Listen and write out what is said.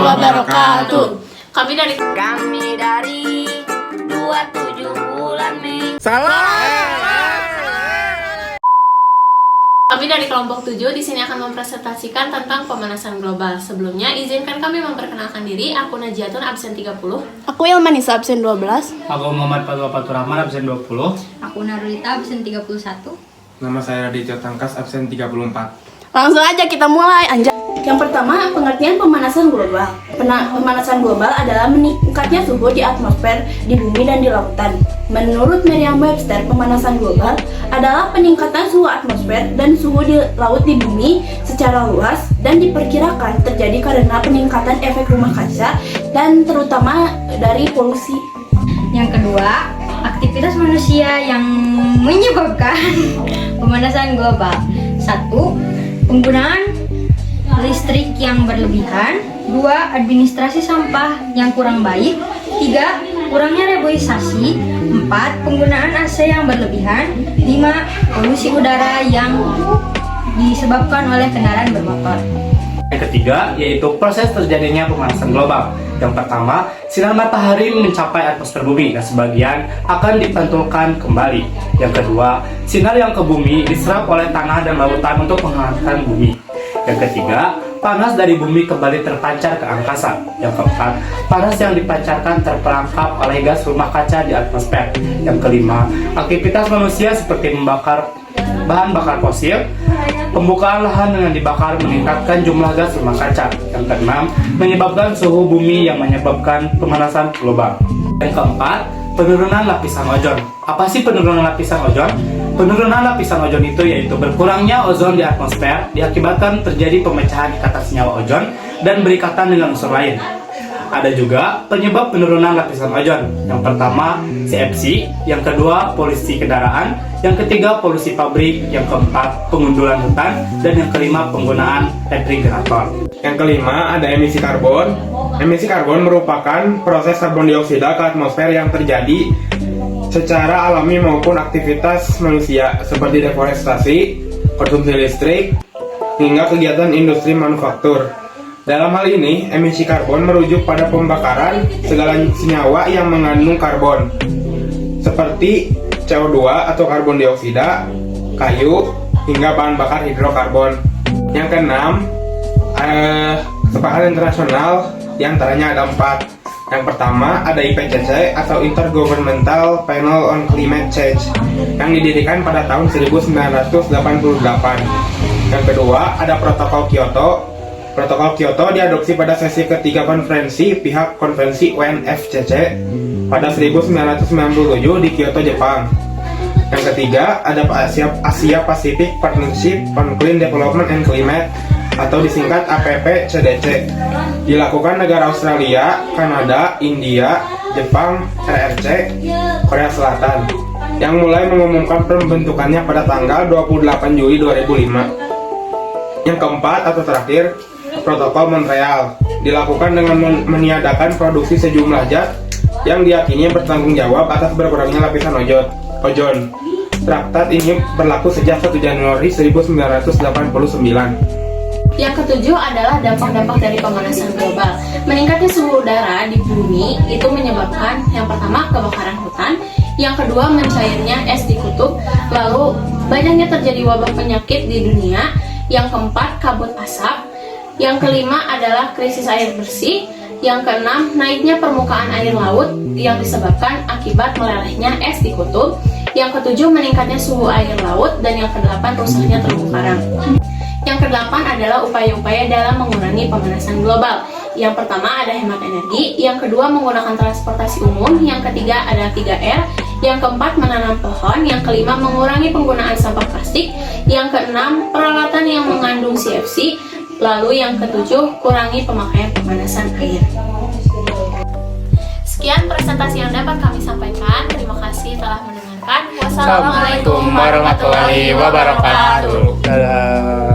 wabarakatuh. Kami dari 27 bulan Mei. Kami dari kelompok 7 di sini akan mempresentasikan tentang pemanasan global. Sebelumnya, izinkan kami memperkenalkan diri. Aku Najiatun, absen 30. Aku Ilmanisa, absen 12. Aku Muhammad Fadwa Faturrahman, absen 20. Aku Narulita, absen 31. Nama saya Raditya Tangkas, absen 34. Langsung aja kita mulai, anjay. Yang pertama, pengertian pemanasan global. Pemanasan global adalah meningkatnya suhu di atmosfer, di bumi, dan di lautan. Menurut Merriam-Webster, pemanasan global adalah peningkatan suhu atmosfer dan suhu di laut di bumi secara luas dan diperkirakan terjadi karena peningkatan efek rumah kaca dan terutama dari polusi. Yang kedua, aktivitas manusia yang menyebabkan pemanasan global. 1. Penggunaan listrik yang berlebihan. 2. Administrasi sampah yang kurang baik. 3. Kurangnya reboisasi. 4. Penggunaan AC yang berlebihan. 5. Polusi udara yang disebabkan oleh kendaraan bermotor. Yang ketiga, yaitu proses terjadinya pemanasan global. Yang pertama, sinar matahari mencapai atmosfer bumi dan sebagian akan dipantulkan kembali. Yang kedua, sinar yang ke bumi diserap oleh tanah dan lautan untuk menghangatkan bumi. Yang ketiga, panas dari bumi kembali terpancar ke angkasa. Yang keempat, panas yang dipancarkan terperangkap oleh gas rumah kaca di atmosfer. Yang kelima, aktivitas manusia seperti membakar bahan bakar fosil, pembukaan lahan dengan dibakar meningkatkan jumlah gas rumah kaca. Yang keenam, menyebabkan suhu bumi yang menyebabkan pemanasan global. Yang keempat, penurunan lapisan ozon. Apa sih penurunan lapisan ozon? Penurunan lapisan ozon itu yaitu berkurangnya ozon di atmosfer diakibatkan terjadi pemecahan ikatan senyawa ozon dan berikatan dengan unsur lain. Ada juga penyebab penurunan lapisan ozon. Yang pertama, CFC, yang kedua, polusi kendaraan, yang ketiga, polusi pabrik, yang keempat, pengundulan hutan, dan yang kelima, penggunaan refrigerator. Yang kelima, ada emisi karbon. Emisi karbon merupakan proses karbon dioksida ke atmosfer yang terjadi secara alami maupun aktivitas manusia seperti deforestasi, konsumsi listrik, hingga kegiatan industri manufaktur. Dalam hal ini, emisi karbon merujuk pada pembakaran segala senyawa yang mengandung karbon, seperti CO2 atau karbon dioksida, kayu, hingga bahan bakar hidrokarbon. Yang keenam, kesepakatan internasional diantaranya ada 4. Yang pertama, ada IPCC atau Intergovernmental Panel on Climate Change yang didirikan pada tahun 1988. Yang kedua, ada Protokol Kyoto. Protokol Kyoto diadopsi pada sesi ketiga konferensi pihak konvensi UNFCCC pada 1997 di Kyoto, Jepang. Yang ketiga, ada Asia Pacific Partnership on Clean Development and Climate atau disingkat APPCDC. Dilakukan negara Australia, Kanada, India, Jepang, RRC, Korea Selatan, yang mulai mengumumkan pembentukannya pada tanggal 28 Juli 2005. Yang keempat atau terakhir, Protokol Montreal, dilakukan dengan meniadakan produksi sejumlah zat yang diyakini bertanggung jawab atas berkurangnya lapisan ozon. Traktat ini berlaku sejak 1 Januari 1989. Yang ketujuh adalah dampak-dampak dari pemanasan global. Meningkatnya suhu udara di bumi itu menyebabkan yang pertama kebakaran hutan, yang kedua mencairnya es di kutub, lalu banyaknya terjadi wabah penyakit di dunia, yang keempat kabut asap, yang kelima adalah krisis air bersih, yang keenam naiknya permukaan air laut yang disebabkan akibat melelehnya es di kutub, yang ketujuh meningkatnya suhu air laut, dan yang kedelapan rusaknya terumbu karang. Yang kedelapan adalah upaya-upaya dalam mengurangi pemanasan global. Yang pertama ada hemat energi, yang kedua menggunakan transportasi umum, yang ketiga ada 3R, yang keempat menanam pohon, yang kelima mengurangi penggunaan sampah plastik, yang keenam peralatan yang mengandung CFC, lalu yang ketujuh kurangi pemakaian pemanasan air. Sekian presentasi yang dapat kami sampaikan. Terima kasih telah mendengarkan. Wassalamualaikum warahmatullahi wabarakatuh. Dadah.